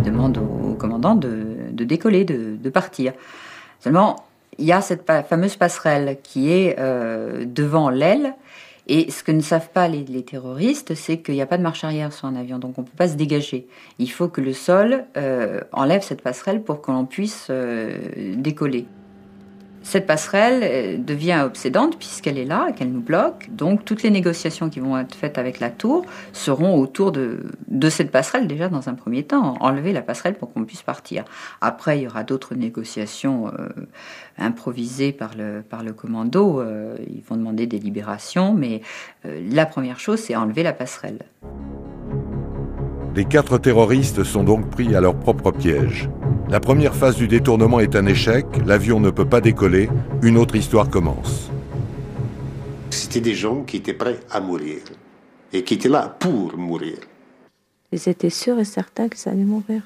demande au commandant de décoller, de partir. Seulement, il y a cette fameuse passerelle qui est devant l'aile. Et ce que ne savent pas les terroristes, c'est qu'il n'y a pas de marche arrière sur un avion, donc on ne peut pas se dégager. Il faut que le sol enlève cette passerelle pour que l'on puisse décoller. Cette passerelle devient obsédante puisqu'elle est là et qu'elle nous bloque. Donc toutes les négociations qui vont être faites avec la tour seront autour de cette passerelle déjà dans un premier temps. Enlever la passerelle pour qu'on puisse partir. Après, il y aura d'autres négociations improvisées par le commando. Ils vont demander des libérations, mais la première chose, c'est enlever la passerelle. Les 4 terroristes sont donc pris à leur propre piège. La première phase du détournement est un échec, l'avion ne peut pas décoller, une autre histoire commence. C'était des gens qui étaient prêts à mourir et qui étaient là pour mourir. Ils étaient sûrs et certains qu'ils allaient mourir.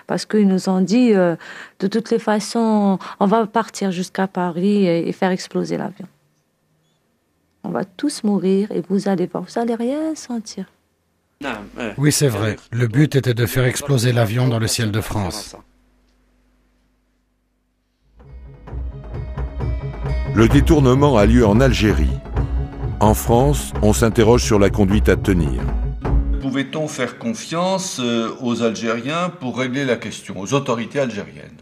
Parce qu'ils nous ont dit, de toutes les façons, on va partir jusqu'à Paris et faire exploser l'avion. On va tous mourir et vous allez voir, vous n'allez rien sentir. Oui, c'est vrai. Le but était de faire exploser l'avion dans le ciel de France. Le détournement a lieu en Algérie. En France, on s'interroge sur la conduite à tenir. Pouvait-on faire confiance aux Algériens pour régler la question, aux autorités algériennes?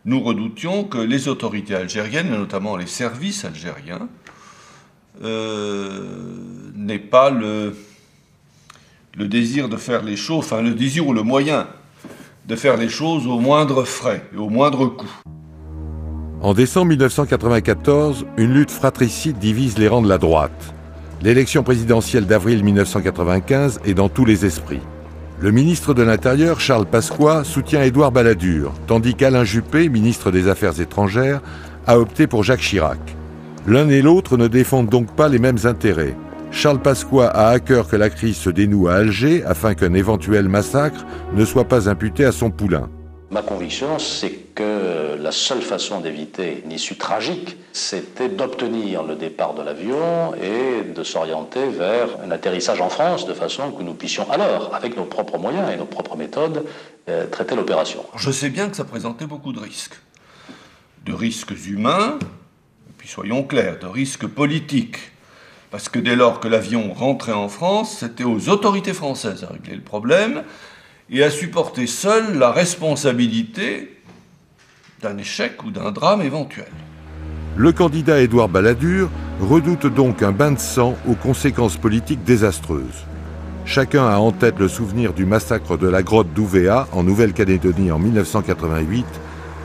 Nous redoutions que les autorités algériennes, et notamment les services algériens, n'aient pas le désir de faire les choses, enfin le désir ou le moyen de faire les choses au moindre frais et au moindre coût. En décembre 1994, une lutte fratricide divise les rangs de la droite. L'élection présidentielle d'avril 1995 est dans tous les esprits. Le ministre de l'Intérieur, Charles Pasqua, soutient Édouard Balladur, tandis qu'Alain Juppé, ministre des Affaires étrangères, a opté pour Jacques Chirac. L'un et l'autre ne défendent donc pas les mêmes intérêts. Charles Pasqua a à cœur que la crise se dénoue à Alger afin qu'un éventuel massacre ne soit pas imputé à son poulain. Ma conviction, c'est que la seule façon d'éviter une issue tragique, c'était d'obtenir le départ de l'avion et de s'orienter vers un atterrissage en France de façon que nous puissions alors, avec nos propres moyens et nos propres méthodes, traiter l'opération. Je sais bien que ça présentait beaucoup de risques. De risques humains, et puis soyons clairs, de risques politiques. Parce que dès lors que l'avion rentrait en France, c'était aux autorités françaises à régler le problème et à supporter seule la responsabilité d'un échec ou d'un drame éventuel. Le candidat Édouard Balladur redoute donc un bain de sang aux conséquences politiques désastreuses. Chacun a en tête le souvenir du massacre de la grotte d'Ouvéa en Nouvelle-Calédonie en 1988,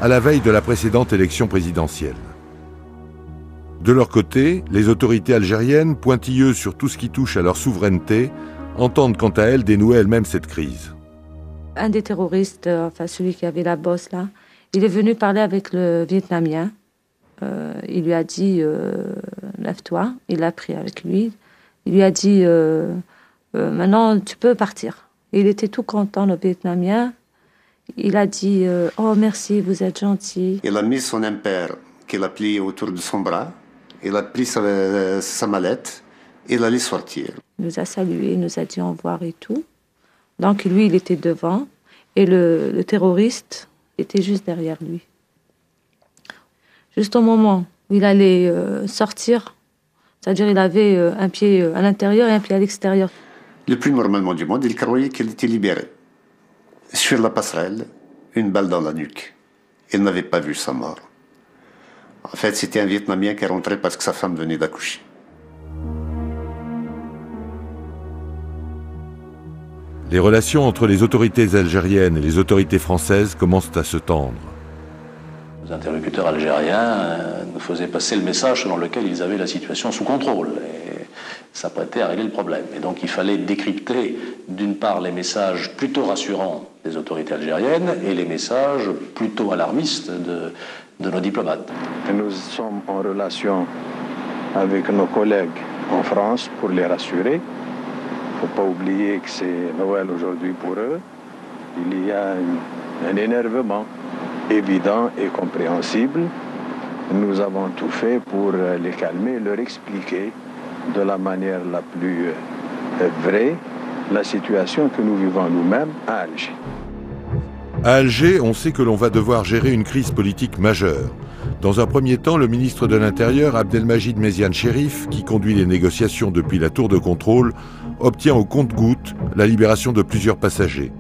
à la veille de la précédente élection présidentielle. De leur côté, les autorités algériennes, pointilleuses sur tout ce qui touche à leur souveraineté, entendent quant à elles dénouer elles-mêmes cette crise. Un des terroristes, enfin celui qui avait la bosse là, il est venu parler avec le Vietnamien. Il lui a dit lève-toi. Il l'a pris avec lui. Il lui a dit maintenant tu peux partir. Et il était tout content, le Vietnamien. Il a dit oh merci, vous êtes gentil. Il a mis son impair qu'il a plié autour de son bras. Il a pris sa mallette et il allait sortir. Il nous a salués, il nous a dit au revoir et tout. Donc lui, il était devant et le terroriste était juste derrière lui. Juste au moment où il allait sortir, c'est-à-dire il avait un pied à l'intérieur et un pied à l'extérieur. Le plus normalement du monde, il croyait qu'il était libéré. Sur la passerelle, une balle dans la nuque. Il n'avait pas vu sa mort. En fait, c'était un Vietnamien qui est rentré parce que sa femme venait d'accoucher. Les relations entre les autorités algériennes et les autorités françaises commencent à se tendre. Les interlocuteurs algériens nous faisaient passer le message selon lequel ils avaient la situation sous contrôle. Et ça prêtait à régler le problème. Et donc il fallait décrypter, d'une part, les messages plutôt rassurants des autorités algériennes et les messages plutôt alarmistes de nos diplomates. Nous sommes en relation avec nos collègues en France pour les rassurer. Il ne faut pas oublier que c'est Noël aujourd'hui pour eux. Il y a un énervement évident et compréhensible. Nous avons tout fait pour les calmer, leur expliquer de la manière la plus vraie la situation que nous vivons nous-mêmes à Alger. À Alger, on sait que l'on va devoir gérer une crise politique majeure. Dans un premier temps, le ministre de l'Intérieur, Abdelmajid Méziane Chérif, qui conduit les négociations depuis la tour de contrôle, obtient au compte-gouttes la libération de plusieurs passagers.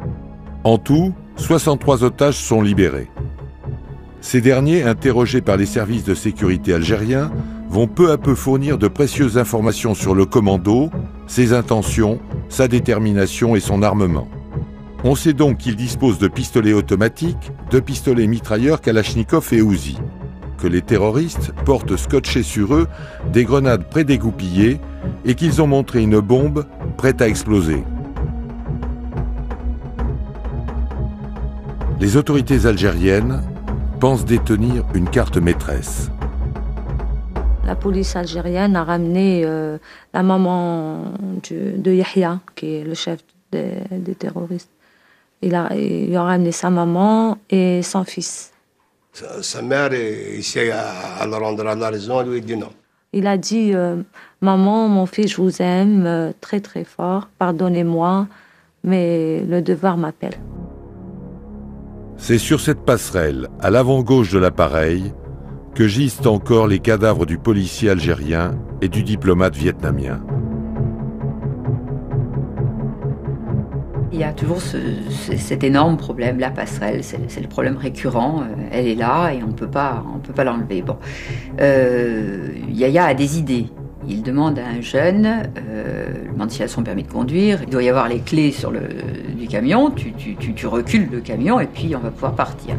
En tout, 63 otages sont libérés. Ces derniers, interrogés par les services de sécurité algériens, vont peu à peu fournir de précieuses informations sur le commando, ses intentions, sa détermination et son armement. On sait donc qu'il dispose de pistolets automatiques, de pistolets mitrailleurs Kalachnikov et Uzi, que les terroristes portent scotchés sur eux des grenades prédégoupillées et qu'ils ont montré une bombe prête à exploser. Les autorités algériennes pensent détenir une carte maîtresse. La police algérienne a ramené la maman de Yahya, qui est le chef des terroristes. Ils lui ont ramené sa maman et son fils. Sa mère essaie à leur rendre la raison, lui dit non. Il a dit maman, mon fils, je vous aime très très fort, pardonnez-moi, mais le devoir m'appelle. C'est sur cette passerelle, à l'avant-gauche de l'appareil, que gisent encore les cadavres du policier algérien et du diplomate vietnamien. Il y a toujours cet énorme problème, la passerelle, c'est le problème récurrent, elle est là et on peut pas l'enlever. Bon. Yahya a des idées. Il demande à un jeune, demande s'il a son permis de conduire, il doit y avoir les clés du camion, tu recules le camion et puis on va pouvoir partir.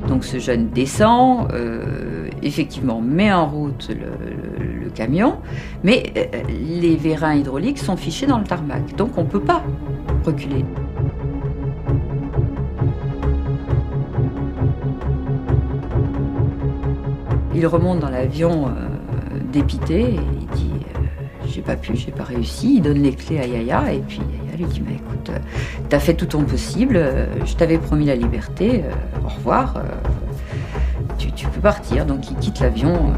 Donc ce jeune descend, effectivement met en route le camion, mais les vérins hydrauliques sont fichés dans le tarmac, donc on ne peut pas reculer. Il remonte dans l'avion dépité et il dit j'ai pas pu, j'ai pas réussi. Il donne les clés à Yahya et puis Yahya lui dit mais écoute, t'as fait tout ton possible, je t'avais promis la liberté, au revoir, tu peux partir. Donc il quitte l'avion.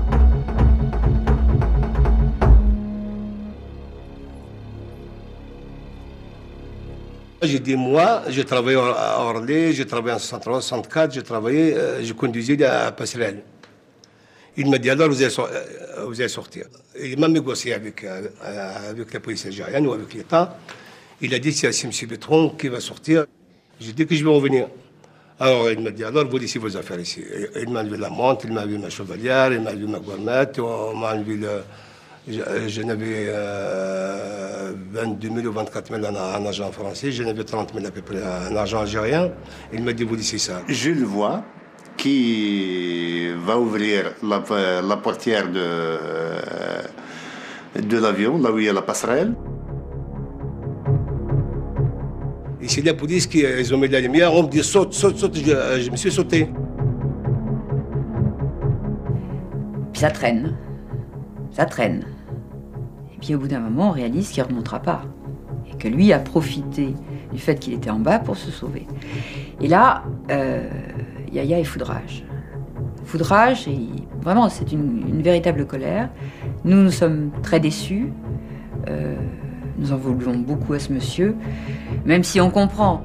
J'ai dit moi, j'ai travaillé à Orly, j'ai travaillé en 63, 64, je conduisais la passerelle. Il m'a dit alors vous allez sortir. Il m'a négocié avec la police algérienne ou avec l'État. Il a dit c'est M. Bertrand qui va sortir. J'ai dit que je vais revenir. Alors il m'a dit alors vous laissez vos affaires ici. Il m'a enlevé la montre, il m'a enlevé ma chevalière, il m'a enlevé ma gourmette, on m'a enlevé je n'avais 22 000 ou 24 000 en argent français, je n'avais 30 000 à peu près en argent algérien. Il m'a dit vous laissez ça. Je le vois qui va ouvrir la portière de l'avion, là où il y a la passerelle. Et c'est la police qui ils ont mis la lumière, on me dit saute, je me suis sauté. Puis ça traîne. Et puis au bout d'un moment, on réalise qu'il ne remontera pas. Et que lui a profité du fait qu'il était en bas pour se sauver. Et là, Yahya est foudrage. Foudrage, et vraiment, c'est une véritable colère. Nous sommes très déçus. Nous en voulons beaucoup à ce monsieur, même si on comprend.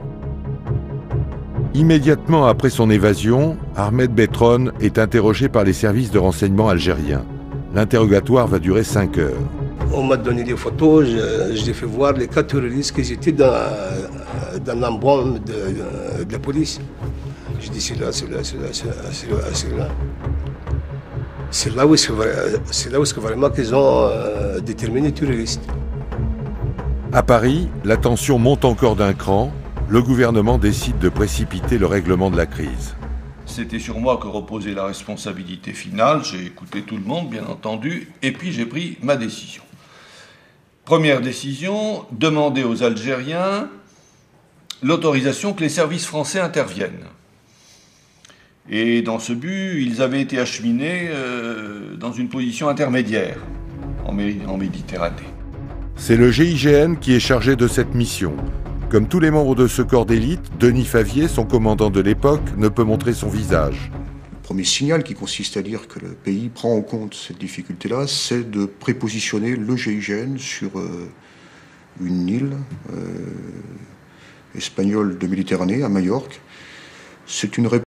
Immédiatement après son évasion, Ahmed Betron est interrogé par les services de renseignement algériens. L'interrogatoire va durer 5 heures. On m'a donné des photos, je les ai fait voir les 4 terroristes qui étaient dans l'emblème de la police. Je dis c'est là. C'est là où est-ce que vraiment qu'ils ont déterminé les terroristes. À Paris, la tension monte encore d'un cran. Le gouvernement décide de précipiter le règlement de la crise. C'était sur moi que reposait la responsabilité finale. J'ai écouté tout le monde, bien entendu, et puis j'ai pris ma décision. Première décision, demander aux Algériens l'autorisation que les services français interviennent. Et dans ce but, ils avaient été acheminés dans une position intermédiaire en Méditerranée. C'est le GIGN qui est chargé de cette mission. Comme tous les membres de ce corps d'élite, Denis Favier, son commandant de l'époque, ne peut montrer son visage. Le premier signal qui consiste à dire que le pays prend en compte cette difficulté-là, c'est de prépositionner le GIGN sur une île espagnole de Méditerranée, à Majorque. C'est une réponse